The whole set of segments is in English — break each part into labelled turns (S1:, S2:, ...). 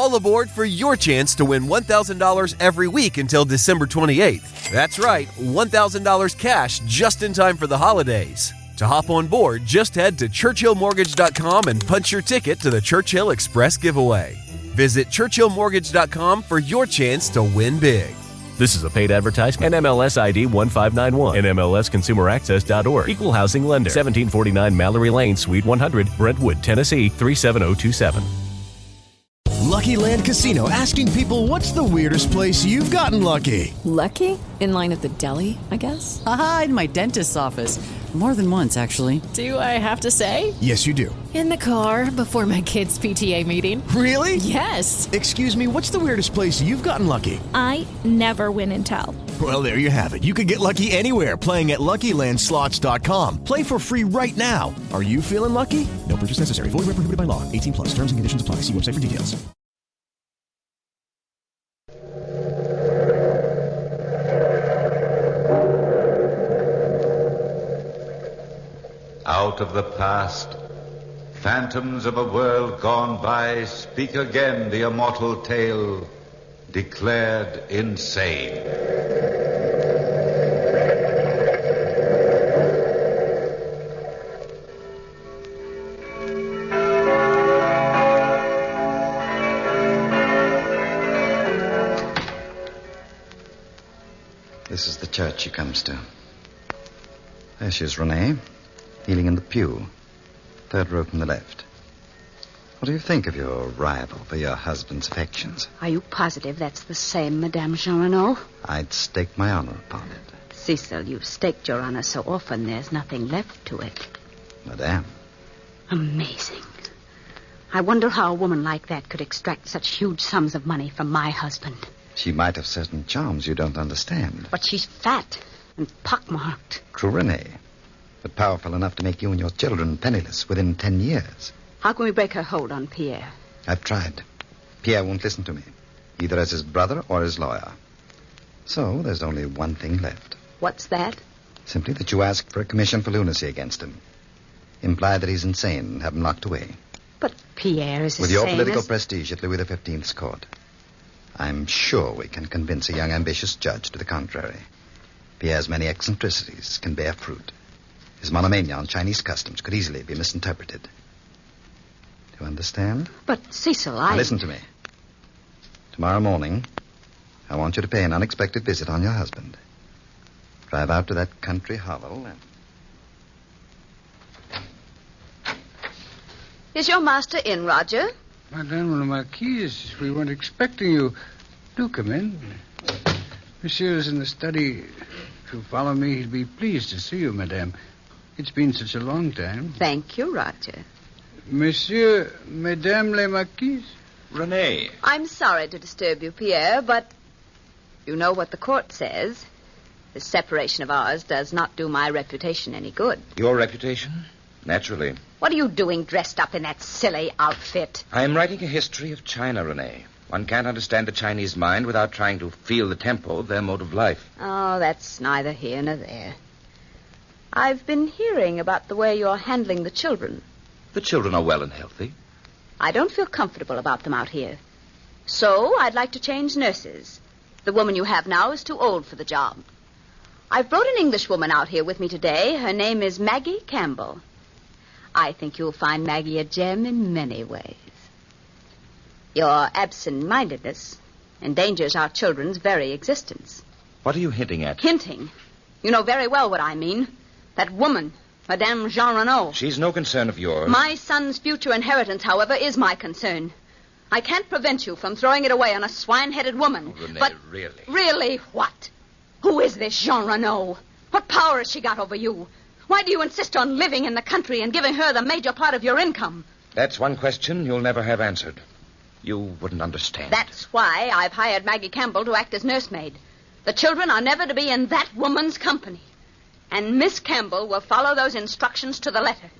S1: all aboard for your chance to win $1,000 every week until December 28th. That's right, $1,000 cash just in time for the holidays. To hop on board, just head to ChurchillMortgage.com and punch your ticket to the Churchill Express giveaway. Visit ChurchillMortgage.com for your chance to win big.
S2: This is a paid advertisement. NMLS ID 1591. NMLSConsumerAccess.org. Equal housing lender. 1749 Mallory Lane, Suite 100, Brentwood, Tennessee 37027.
S3: Lucky Land Casino, asking people, what's the weirdest place you've gotten lucky?
S4: Lucky? In line at the deli, I guess?
S5: Aha, in my dentist's office. More than once, actually.
S4: Do I have to say?
S3: Yes, you do.
S4: In the car before my kids' PTA meeting.
S3: Really?
S4: Yes.
S3: Excuse me, what's the weirdest place you've gotten lucky?
S6: I never win and tell.
S3: Well, there you have it. You can get lucky anywhere, playing at LuckyLandSlots.com. Play for free right now. Are you feeling lucky? No purchase necessary. Void where prohibited by law. 18 plus. Terms and conditions apply. See website for details.
S7: Out of the past, phantoms of a world gone by, speak again the immortal tale, declared insane.
S8: This is the church she comes to. There she is, Renee. Kneeling in the pew. Third row from the left. What do you think of your rival for your husband's affections?
S9: Are you positive that's the same Madame Jean Renaud?
S8: I'd stake my honor upon it.
S9: Cecil, you've staked your honor so often there's nothing left to it.
S8: Madame.
S9: Amazing. I wonder how a woman like that could extract such huge sums of money from my husband.
S8: She might have certain charms you don't understand.
S9: But she's fat and pockmarked.
S8: True, Renee. But powerful enough to make you and your children penniless within 10 years.
S9: How can we break her hold on Pierre?
S8: I've tried. Pierre won't listen to me, either as his brother or his lawyer. So there's only one thing left.
S9: What's that?
S8: Simply that you ask for a commission for lunacy against him. Imply that he's insane and have him locked away.
S9: But Pierre is
S8: With your political prestige at Louis XV's court, I'm sure we can convince a young, ambitious judge to the contrary. Pierre's many eccentricities can bear fruit. His monomania on Chinese customs could easily be misinterpreted. Do you understand?
S9: But, Cecil,
S8: Now listen to me. Tomorrow morning, I want you to pay an unexpected visit on your husband. Drive out to that country hovel and...
S9: Is your master in, Roger?
S10: Madame la Marquise, we weren't expecting you. Do come in. Monsieur is in the study. If you follow me, he'd be pleased to see you, madame. It's been such a long time.
S9: Thank you, Roger.
S10: Monsieur, Madame la Marquise?
S7: Renee.
S9: I'm sorry to disturb you, Pierre, but you know what the court says. This separation of ours does not do my reputation any good.
S11: Your reputation? Naturally.
S9: What are you doing dressed up in that silly outfit?
S11: I am writing a history of China, Renee. One can't understand the Chinese mind without trying to feel the tempo of their mode of life.
S9: Oh, that's neither here nor there. I've been hearing about the way you're handling the children.
S11: The children are well and healthy.
S9: I don't feel comfortable about them out here. So I'd like to change nurses. The woman you have now is too old for the job. I've brought an Englishwoman out here with me today. Her name is Maggie Campbell. I think you'll find Maggie a gem in many ways. Your absent-mindedness endangers our children's very existence.
S11: What are you hinting at?
S9: Hinting? You know very well what I mean. That woman, Madame Jean Renaud.
S11: She's no concern of yours.
S9: My son's future inheritance, however, is my concern. I can't prevent you from throwing it away on a swine-headed woman.
S11: Oh, Renee,
S9: but
S11: really?
S9: Really what? Who is this Jean Renaud? What power has she got over you? Why do you insist on living in the country and giving her the major part of your income?
S11: That's one question you'll never have answered. You wouldn't understand.
S9: That's why I've hired Maggie Campbell to act as nursemaid. The children are never to be in that woman's company. And Miss Campbell will follow those instructions to the letter.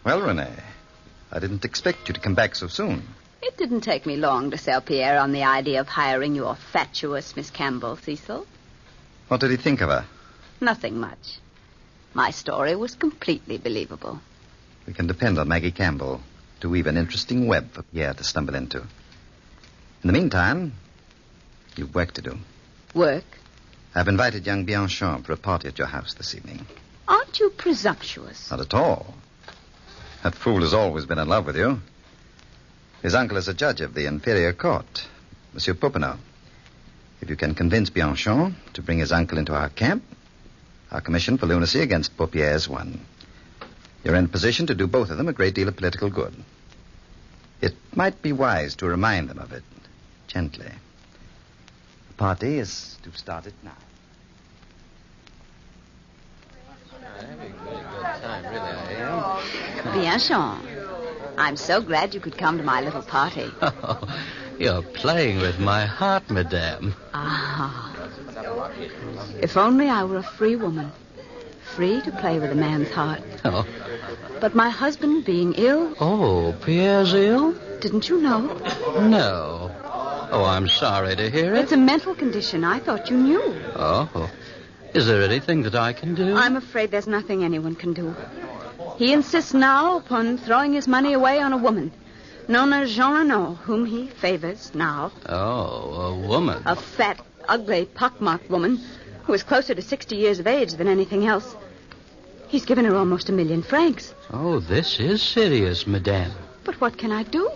S8: Well, Renee, I didn't expect you to come back so soon.
S9: It didn't take me long to sell Pierre on the idea of hiring your fatuous Miss Campbell, Cecil.
S8: What did he think of her?
S9: Nothing much. My story was completely believable.
S8: We can depend on Maggie Campbell to weave an interesting web for Pierre to stumble into. In the meantime, you've work to do.
S9: Work?
S8: I've invited young Bianchon for a party at your house this evening.
S9: Aren't you presumptuous?
S8: Not at all. That fool has always been in love with you. His uncle is a judge of the inferior court, Monsieur Popinot. If you can convince Bianchon to bring his uncle into our camp, our commission for lunacy against Paupière is won. You're in a position to do both of them a great deal of political good. It might be wise to remind them of it, gently. The party is to start at 9.
S9: Bianchon, I'm so glad you could come to my little party.
S12: Oh, you're playing with my heart, madame.
S9: Ah. If only I were a free woman. Free to play with a man's heart.
S12: Oh.
S9: But my husband being ill...
S12: Oh, Pierre's ill?
S9: Didn't you know?
S12: No. Oh, I'm sorry to hear it.
S9: It's a mental condition. I thought you knew.
S12: Oh. Is there anything that I can do?
S9: I'm afraid there's nothing anyone can do. He insists now upon throwing his money away on a woman, Nona Jean Renaud, whom he favors now.
S12: Oh, a woman.
S9: A fat, ugly, pockmarked woman who is closer to 60 years of age than anything else. He's given her almost 1 million francs.
S12: Oh, this is serious, madame.
S9: But what can I do?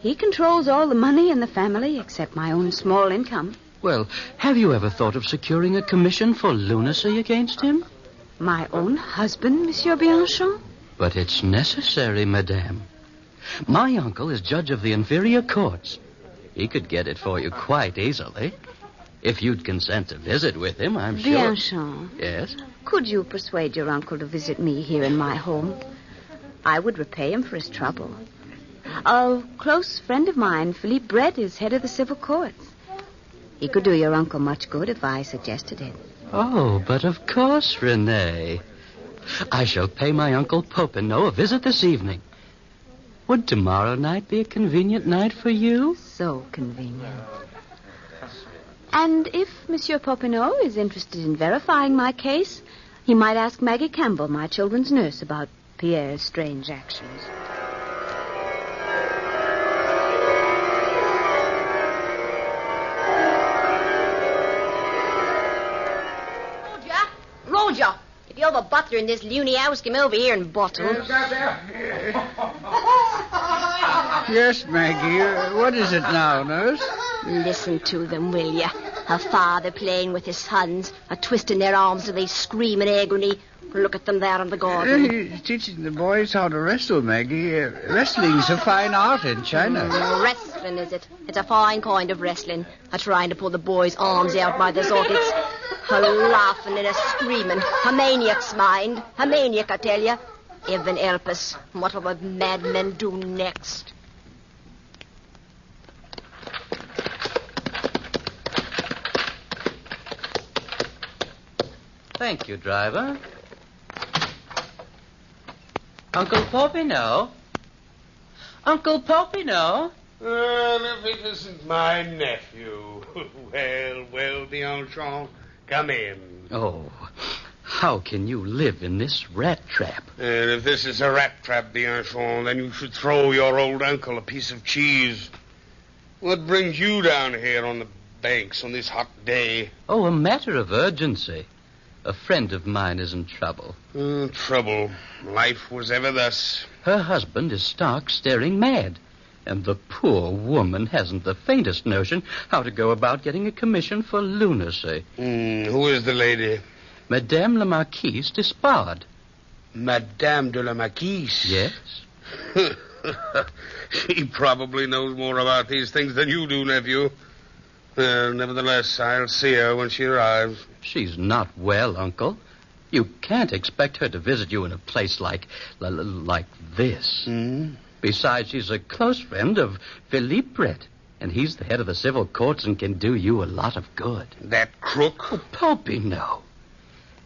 S9: He controls all the money in the family except my own small income.
S12: Well, have you ever thought of securing a commission for lunacy against him?
S9: My own husband, Monsieur Bianchon?
S12: But it's necessary, madame. My uncle is judge of the inferior courts. He could get it for you quite easily. If you'd consent to visit with him, I'm sure...
S9: Bianchon.
S12: Yes?
S9: Could you persuade your uncle to visit me here in my home? I would repay him for his trouble. A close friend of mine, Philippe Brett, is head of the civil courts. He could do your uncle much good if I suggested it.
S12: Oh, but of course, Renee. I shall pay my Uncle Popinot a visit this evening. Would tomorrow night be a convenient night for you?
S9: So convenient. And if Monsieur Popinot is interested in verifying my case, he might ask Maggie Campbell, my children's nurse, about Pierre's strange actions.
S13: Roger, if you're the butler in this loony house, come over here and bottle.
S10: Yes, Maggie. What is it now, nurse?
S13: Listen to them, will you? A father playing with his sons, a twisting their arms till they scream in agony. Look at them there in the garden.
S10: He's teaching the boys how to wrestle, Maggie. Wrestling's a fine art in China.
S13: Wrestling, is it? It's a fine kind of wrestling. A trying to pull the boys' arms out by the sockets. A laughing and a screaming. A maniac's mind. A maniac, I tell you. Heaven help us. What'll the madmen do next?
S12: Thank you, driver. Uncle Popinot? Uncle Popinot?
S14: If it isn't my nephew. Well, Bianchon, come in.
S12: Oh, how can you live in this rat trap?
S14: And if this is a rat trap, Bianchon, then you should throw your old uncle a piece of cheese. What brings you down here on the banks on this hot day?
S12: Oh, a matter of urgency. A friend of mine is in trouble.
S14: Trouble. Life was ever thus.
S12: Her husband is stark staring mad. And the poor woman hasn't the faintest notion how to go about getting a commission for lunacy.
S14: Who is the lady?
S12: Madame la Marquise d'Espard.
S14: Madame de la Marquise?
S12: Yes.
S14: She probably knows more about these things than you do, nephew. Nevertheless, I'll see her when she arrives.
S12: She's not well, Uncle. You can't expect her to visit you in a place like this. Besides, she's a close friend of Philippe Brett, and he's the head of the civil courts and can do you a lot of good.
S14: That crook?
S12: Oh, Popinot.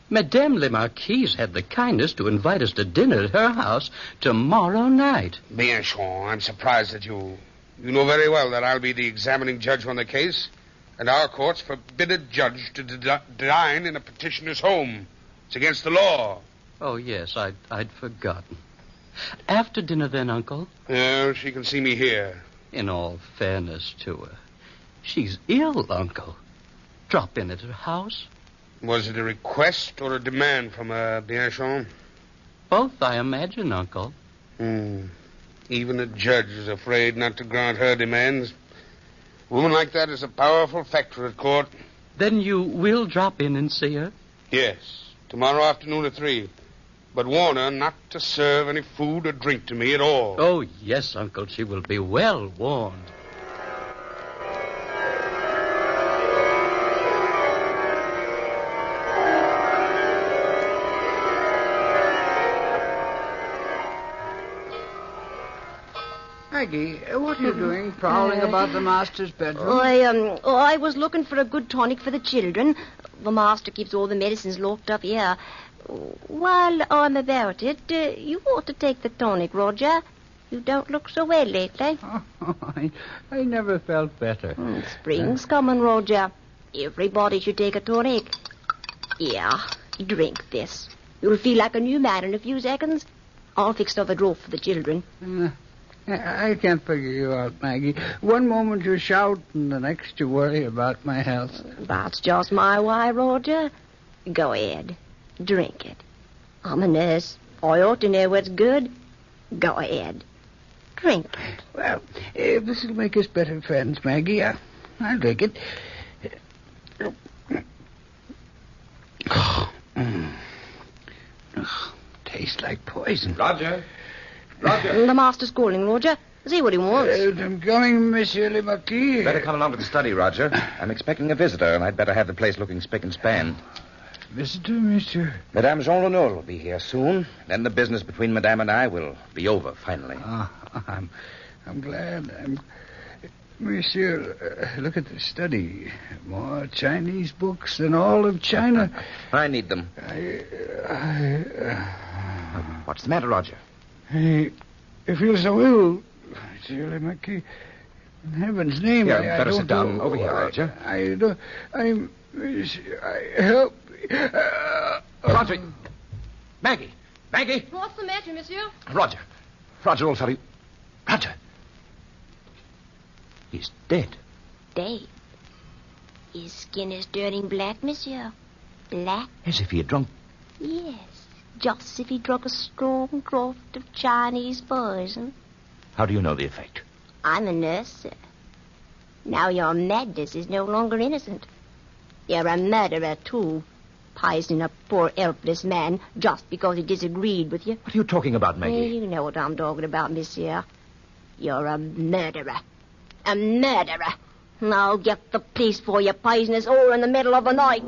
S12: Madame la Marquise had the kindness to invite us to dinner at her house tomorrow night.
S14: Bianchon, I'm surprised that you You know very well that I'll be the examining judge on the case, and our courts forbid a judge to dine in a petitioner's home. It's against the law.
S12: Oh, yes, I'd forgotten. After dinner, then, Uncle?
S14: Yeah, she can see me here.
S12: In all fairness to her, she's ill, Uncle. Drop in at her house.
S14: Was it a request or a demand from Bianchon?
S12: Both, I imagine, Uncle.
S14: Even a judge is afraid not to grant her demands. A woman like that is a powerful factor at court.
S12: Then you will drop in and see her?
S14: Yes, tomorrow afternoon at 3. But warn her not to serve any food or drink to me at all.
S12: Oh, yes, Uncle. She will be well warned.
S10: Maggie, what are you doing, prowling about the master's bedroom?
S13: I was looking for a good tonic for the children. The master keeps all the medicines locked up here. While I'm about it, you ought to take the tonic, Roger. You don't look so well lately.
S10: I never felt better.
S13: Spring's coming, Roger. Everybody should take a tonic. Yeah, drink this. You'll feel like a new man in a few seconds. I'll fix another drawer for the children.
S10: I can't figure you out, Maggie. One moment you shout, and the next you worry about my health.
S13: That's just my way, Roger. Go ahead. Drink it. I'm a nurse. I ought to know what's good. Go ahead. Drink it.
S10: Well, this will make us better friends, Maggie. I'll drink it. Tastes like poison.
S11: Roger.
S13: The master's calling, Roger. See what he wants.
S10: I'm coming, Monsieur Le Marquis.
S11: Better come along to the study, Roger. I'm expecting a visitor, and I'd better have the place looking spick and span.
S10: Visitor, monsieur?
S11: Madame Jean Renaud will be here soon. Then the business between Madame and I will be over, finally.
S10: I'm glad. Monsieur, look at the study. More Chinese books than all of China.
S11: I need them. What's the matter, Roger?
S10: I feel so ill, Monsieur Le Marquis. In heaven's name,
S11: Yeah,
S10: I
S11: better
S10: don't
S11: sit down
S10: know.
S11: over here, Roger.
S10: Help.
S11: Roger. Maggie.
S13: What's the matter, monsieur?
S11: Roger, old fellow. Roger. He's dead.
S13: Dave. His skin is turning black, monsieur. Black?
S11: As if he had drunk.
S13: Yes. Just as if he drunk a strong draught of Chinese poison.
S11: How do you know the effect?
S13: I'm a nurse, sir. Now your madness is no longer innocent. You're a murderer, too. Poisoning a poor, helpless man just because he disagreed with you.
S11: What are you talking about, Maggie?
S13: You know what I'm talking about, monsieur. You're a murderer. A murderer. I'll get the police for you, poisonous, all in the middle of the night.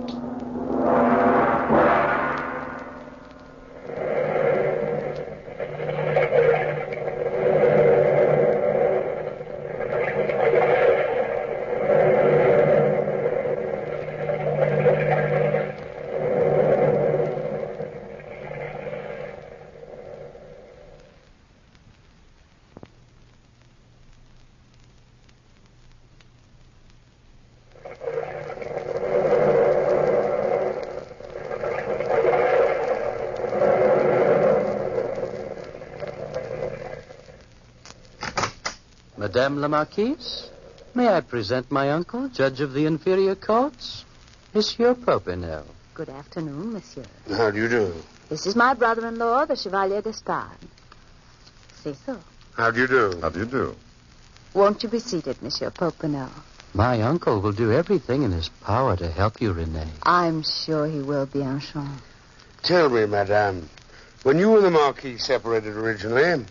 S12: Madame la Marquise, may I present my uncle, judge of the inferior courts, Monsieur Popinel.
S15: Good afternoon, monsieur.
S14: How do you do?
S15: This is my brother-in-law, the Chevalier d'Espargne. Say so.
S14: How do you do?
S16: How do you do?
S15: Won't you be seated, Monsieur Popinel?
S12: My uncle will do everything in his power to help you, Renee.
S15: I'm sure he will, Bianchon.
S14: Tell me, madame, when you and the Marquis separated originally,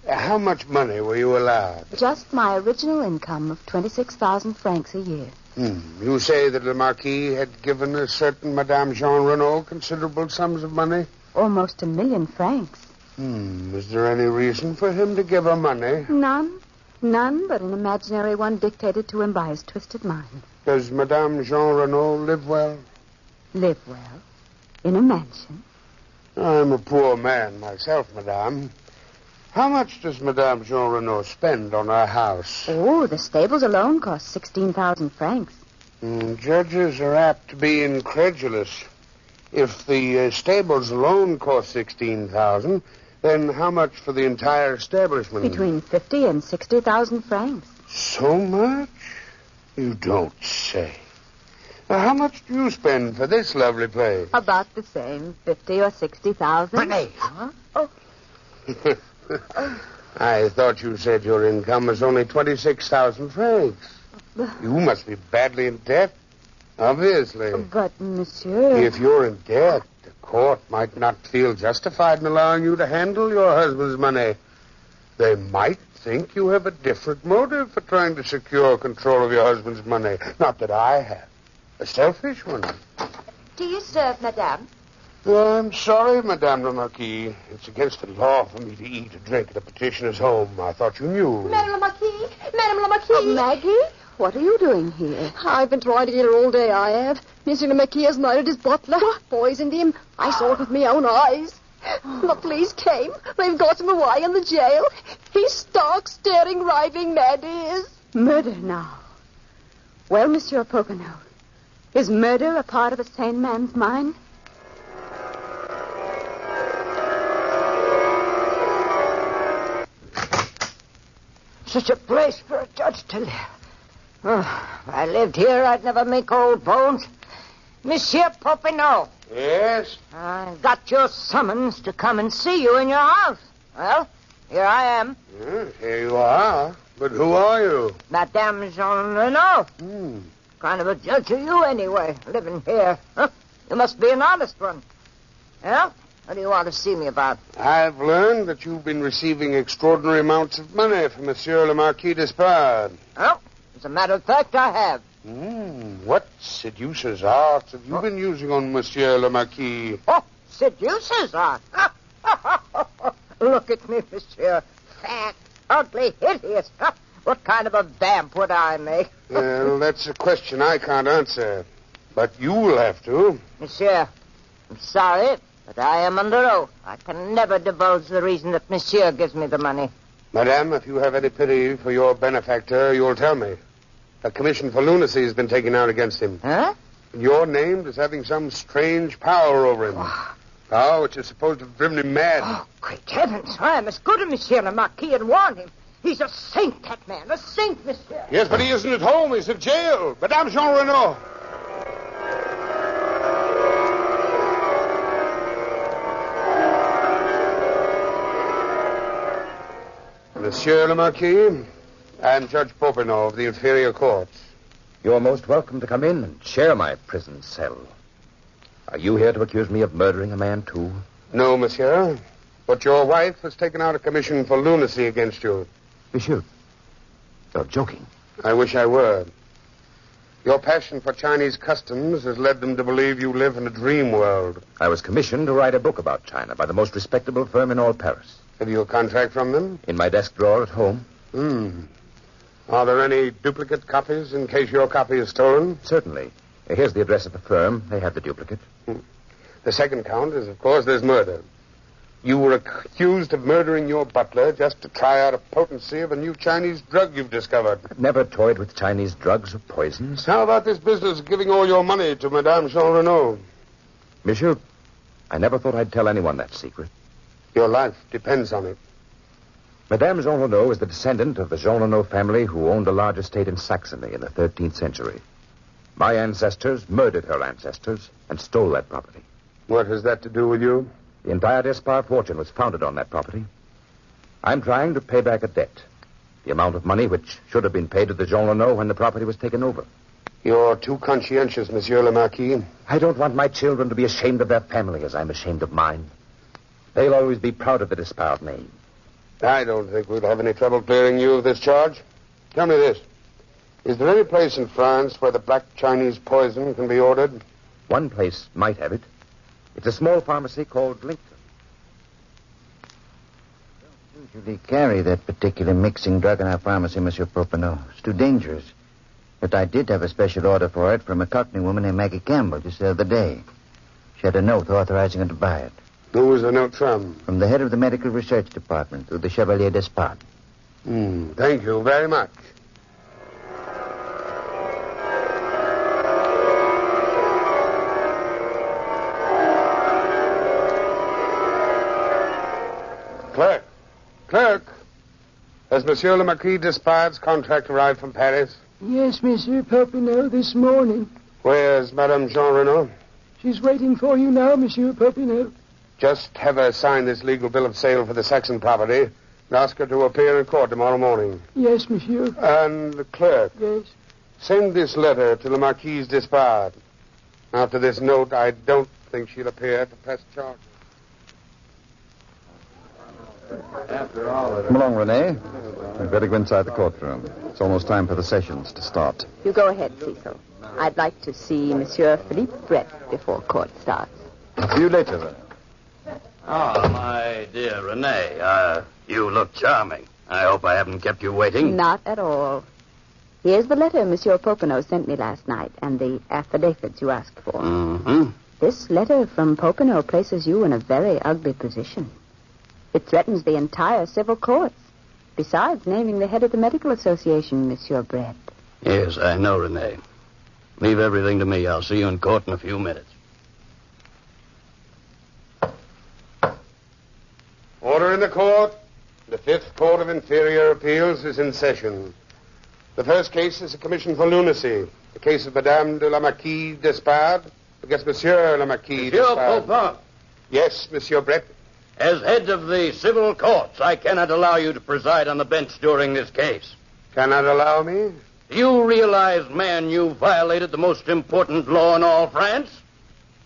S14: how much money were you allowed?
S15: Just my original income of 26,000 francs a year.
S14: You say that the Marquis had given a certain Madame Jean Renaud considerable sums of money?
S15: Almost 1 million francs.
S14: Is there any reason for him to give her money?
S15: None. None but an imaginary one dictated to him by his twisted mind.
S14: Does Madame Jean Renaud live well?
S15: Live well? In a mansion?
S14: I'm a poor man myself, madame. How much does Madame Jean Renaud spend on her house?
S15: Oh, the stables alone cost 16,000 francs.
S14: Judges are apt to be incredulous. If the stables alone cost 16,000, then how much for the entire establishment?
S15: Between 50 and 60,000 francs.
S14: So much? You don't say. Now, how much do you spend for this lovely place?
S15: About the same, 50 or 60,000.
S14: Money.
S15: Huh? Oh.
S14: I thought you said your income was only 26,000 francs. You must be badly in debt, obviously.
S15: But, monsieur...
S14: If you're in debt, the court might not feel justified in allowing you to handle your husband's money. They might think you have a different motive for trying to secure control of your husband's money. Not that I have. A selfish one.
S15: Do you serve, madame?
S14: I'm sorry, Madame la Marquise. It's against the law for me to eat or drink at a petitioner's home. I thought you knew.
S13: Madame la Marquise! Madame la Marquise!
S15: Oh, Maggie? What are you doing here?
S13: I've been trying to get her all day, I have. Monsieur le Marquis has murdered his butler. Poisoned him. I saw it with my own eyes. The police came. They've got him away in the jail. He's stark, staring, raving mad, he is.
S15: Murder now. Well, Monsieur Popinot, is murder a part of a sane man's mind?
S16: Such a place for a judge to live. Oh, if I lived here, I'd never make old bones. Monsieur Popinot.
S14: Yes?
S16: I got your summons to come and see you in your house. Well, here I am.
S14: Yes, here you are. But who are you?
S16: Madame Jean Renaud. Kind of a judge are you, anyway, living here? Huh? You must be an honest one. Well, what do you want to see me about?
S14: I've learned that you've been receiving extraordinary amounts of money from Monsieur le Marquis d'Espard.
S16: Oh, as a matter of fact, I have.
S14: What seducer's arts have you been using on Monsieur le Marquis?
S16: Oh, seducer's art? Look at me, monsieur. Fat, ugly, hideous. What kind of a vamp would I make?
S14: Well, that's a question I can't answer. But you'll have to.
S16: Monsieur, I'm sorry, but I am under oath. I can never divulge the reason that monsieur gives me the money.
S14: Madame, if you have any pity for your benefactor, you'll tell me. A commission for lunacy has been taken out against him.
S16: Huh?
S14: You're named as having some strange power over him. Power which is supposed to have driven him mad.
S16: Oh, great heavens. I must go to Monsieur le Marquis and warn him. He's a saint, that man. A saint, monsieur.
S14: Yes, but he isn't at home. He's in jail. Madame Jean Renaud. Monsieur le Marquis, I'm Judge Popinot of the inferior courts.
S11: You're most welcome to come in and share my prison cell. Are you here to accuse me of murdering a man, too?
S14: No, monsieur. But your wife has taken out a commission for lunacy against you.
S11: Monsieur, you're joking.
S14: I wish I were. Your passion for Chinese customs has led them to believe you live in a dream world.
S11: I was commissioned to write a book about China by the most respectable firm in all Paris.
S14: Have you a contract from them?
S11: In my desk drawer at home.
S14: Are there any duplicate copies in case your copy is stolen?
S11: Certainly. Here's the address of the firm. They have the duplicate.
S14: The second count is, of course, there's murder. You were accused of murdering your butler just to try out a potency of a new Chinese drug you've discovered.
S11: I've never toyed with Chinese drugs or poisons.
S14: How about this business of giving all your money to Madame Jean Renaud?
S11: Monsieur, I never thought I'd tell anyone that secret.
S14: Your life depends on it.
S11: Madame Jean Renaud is the descendant of the Jean Renaud family who owned a large estate in Saxony in the 13th century. My ancestors murdered her ancestors and stole that property.
S14: What has that to do with you?
S11: The entire Despard fortune was founded on that property. I'm trying to pay back a debt. The amount of money which should have been paid to the Jean Renaud when the property was taken over.
S14: You're too conscientious, Monsieur le Marquis.
S11: I don't want my children to be ashamed of their family as I'm ashamed of mine. They'll always be proud of the Despard name.
S14: I don't think we'll have any trouble clearing you of this charge. Tell me this. Is there any place in France where the black Chinese poison can be ordered?
S11: One place might have it. It's a small pharmacy called Lincoln.
S17: We don't usually carry that particular mixing drug in our pharmacy, Monsieur Popinot. It's too dangerous. But I did have a special order for it from a Cockney woman named Maggie Campbell just the other day. She had a note authorizing her to buy it.
S14: Who was the note from?
S17: From the head of the medical research department, through the Chevalier Despard.
S14: Thank you very much. Clerk, has Monsieur le Marquis Despard's contract arrived from Paris?
S18: Yes, Monsieur Popinot, this morning.
S14: Where's Madame Jean Renaud?
S18: She's waiting for you now, Monsieur Popinot.
S14: Just have her sign this legal bill of sale for the Saxon property and ask her to appear in court tomorrow morning.
S18: Yes, Monsieur.
S14: And the clerk.
S18: Yes.
S14: Send this letter to the Marquise Despard. After this note, I don't think she'll appear to press charges.
S19: Come along, Renee. We'd better go inside the courtroom. It's almost time for the sessions to start.
S15: You go ahead, Cecil. I'd like to see Monsieur Philippe Brett before court starts.
S19: See you later, then.
S12: Oh, my dear Renee, you look charming. I hope I haven't kept you waiting.
S15: Not at all. Here's the letter Monsieur Popinot sent me last night and the affidavits you asked for.
S12: Mm-hmm.
S15: This letter from Popinot places you in a very ugly position. It threatens the entire civil courts, besides naming the head of the medical association, Monsieur Brett.
S12: Yes, I know, Renee. Leave everything to me. I'll see you in court in a few minutes.
S14: Order in the court. The Fifth Court of Inferior Appeals is in session. The first case is a commission for lunacy. The case of Madame de la Marquise Despard against Monsieur le Marquis Despard.
S12: Popin.
S14: Yes, Monsieur Brett.
S12: As head of the civil courts, I cannot allow you to preside on the bench during this case.
S14: Cannot allow me?
S12: Do you realize, man, you violated the most important law in all France?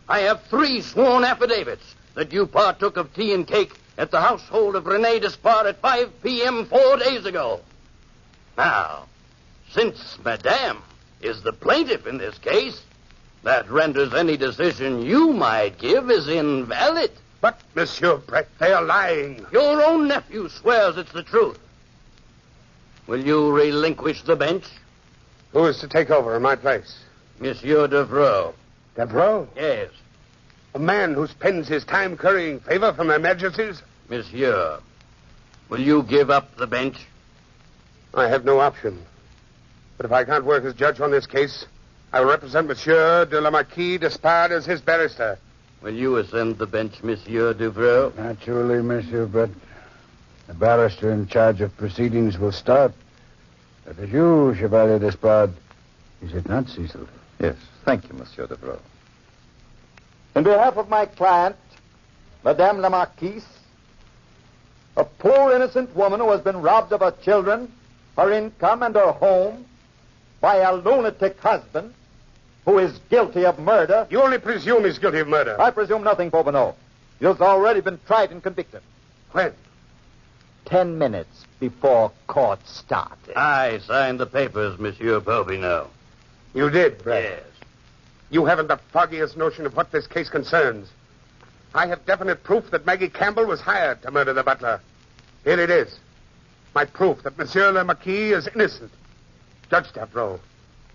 S12: I have 3 sworn affidavits that you partook of tea and cake at the household of René Despard at 5 p.m. 4 days ago. Now, since Madame is the plaintiff in this case, that renders any decision you might give as invalid.
S14: But, Monsieur Brett, they are lying.
S12: Your own nephew swears it's the truth. Will you relinquish the bench?
S14: Who is to take over in my place?
S12: Monsieur Devereux.
S14: Devereux?
S12: Yes.
S14: A man who spends his time currying favor from their majesties?
S12: Monsieur, will you give up the bench?
S14: I have no option. But if I can't work as judge on this case, I will represent Monsieur de la Marquise Despard as his barrister.
S12: Will you ascend the bench, Monsieur Devereux?
S10: Naturally, Monsieur Brett. The barrister in charge of proceedings will start. That is you, Chevalier Despard. Is it not, Cecil?
S19: Yes. Thank you, Monsieur Devereux.
S20: In behalf of my client, Madame la Marquise, a poor innocent woman who has been robbed of her children, her income, and her home by a lunatic husband who is guilty of murder.
S14: You only presume he's guilty of murder.
S20: I presume nothing, Popinot. He has already been tried and convicted.
S14: When?
S20: 10 minutes before court started.
S12: I signed the papers, Monsieur Popinot.
S14: You did, Brett?
S12: Yes.
S14: You haven't the foggiest notion of what this case concerns. I have definite proof that Maggie Campbell was hired to murder the butler. Here it is. My proof that Monsieur le Marquis is innocent. Judge Devereux,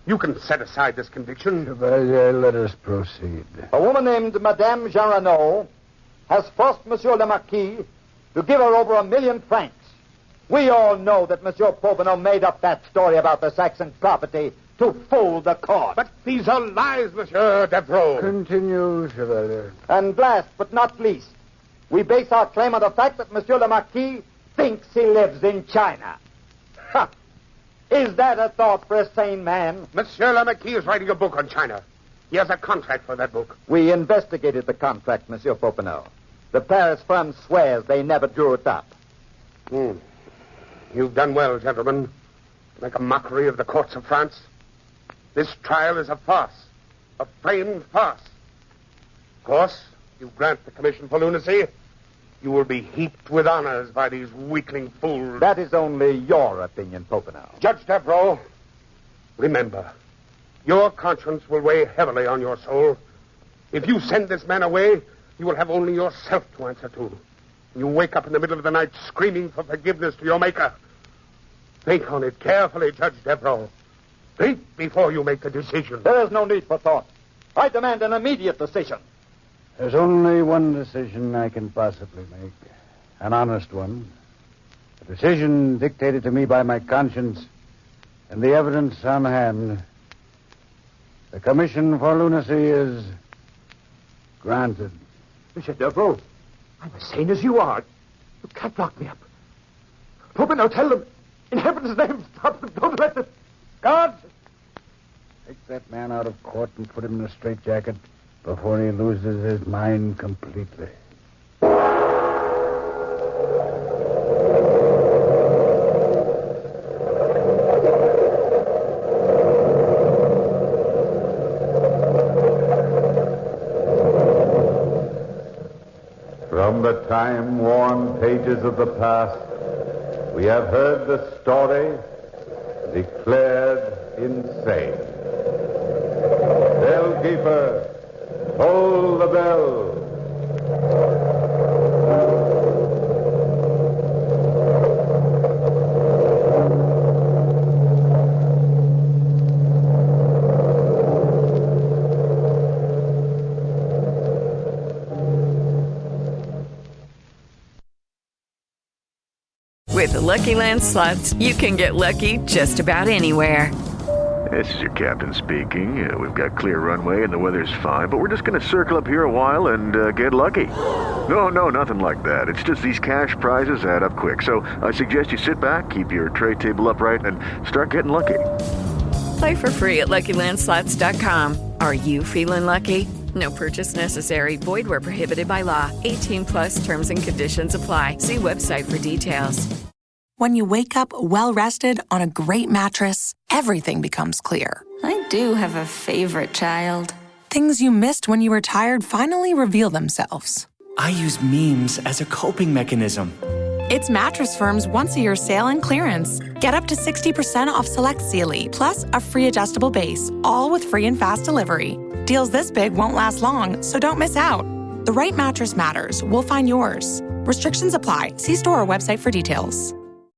S14: you can set aside this conviction.
S10: Chevalier, let us proceed.
S20: A woman named Madame Jean Renaud has forced Monsieur le Marquis to give her over 1 million francs. We all know that Monsieur Popinot made up that story about the Saxon property to fool the court.
S14: But these are lies, Monsieur Devereux.
S10: Continue, Chevalier.
S20: And last but not least, we base our claim on the fact that Monsieur le Marquis thinks he lives in China. Ha! Is that a thought for a sane man?
S14: Monsieur le Marquis is writing a book on China. He has a contract for that book.
S20: We investigated the contract, Monsieur Popinot. The Paris firm swears they never drew it up.
S14: You've done well, gentlemen. Make a mockery of the courts of France. This trial is a farce. A plain farce. Of course, you grant the commission for lunacy. You will be heaped with honors by these weakling fools.
S20: That is only your opinion, Popinot.
S14: Judge Devereux, remember, your conscience will weigh heavily on your soul. If you send this man away, you will have only yourself to answer to. You wake up in the middle of the night screaming for forgiveness to your maker. Think on it carefully, Judge Devereux. Think before you make a decision.
S20: There is no need for thought. I demand an immediate decision.
S10: There's only one decision I can possibly make. An honest one. A decision dictated to me by my conscience and the evidence on hand. The commission for lunacy is granted.
S11: Monsieur Devereaux, I'm as sane as you are. You can't lock me up. Popinot, tell them. In heaven's name, stop them. Don't let them.
S10: God! Take that man out of court and put him in a straitjacket before he loses his mind completely.
S7: From the time-worn pages of the past, we have heard the story declared insane. Bellkeeper, toll the bell.
S21: With the Lucky Land Slots, you can get lucky just about anywhere.
S22: This is your captain speaking. We've got clear runway and the weather's fine, but we're just going to circle up here a while and get lucky. No, nothing like that. It's just these cash prizes add up quick. So I suggest you sit back, keep your tray table upright, and start getting lucky.
S21: Play for free at LuckyLandSlots.com. Are you feeling lucky? No purchase necessary. Void where prohibited by law. 18+ terms and conditions apply. See website for details.
S23: When you wake up well-rested on a great mattress, everything becomes clear.
S24: I do have a favorite child.
S23: Things you missed when you were tired finally reveal themselves.
S25: I use memes as a coping mechanism.
S23: It's Mattress Firm's once-a-year sale and clearance. Get up to 60% off select Sealy, plus a free adjustable base, all with free and fast delivery. Deals this big won't last long, so don't miss out. The right mattress matters. We'll find yours. Restrictions apply. See store or website for details.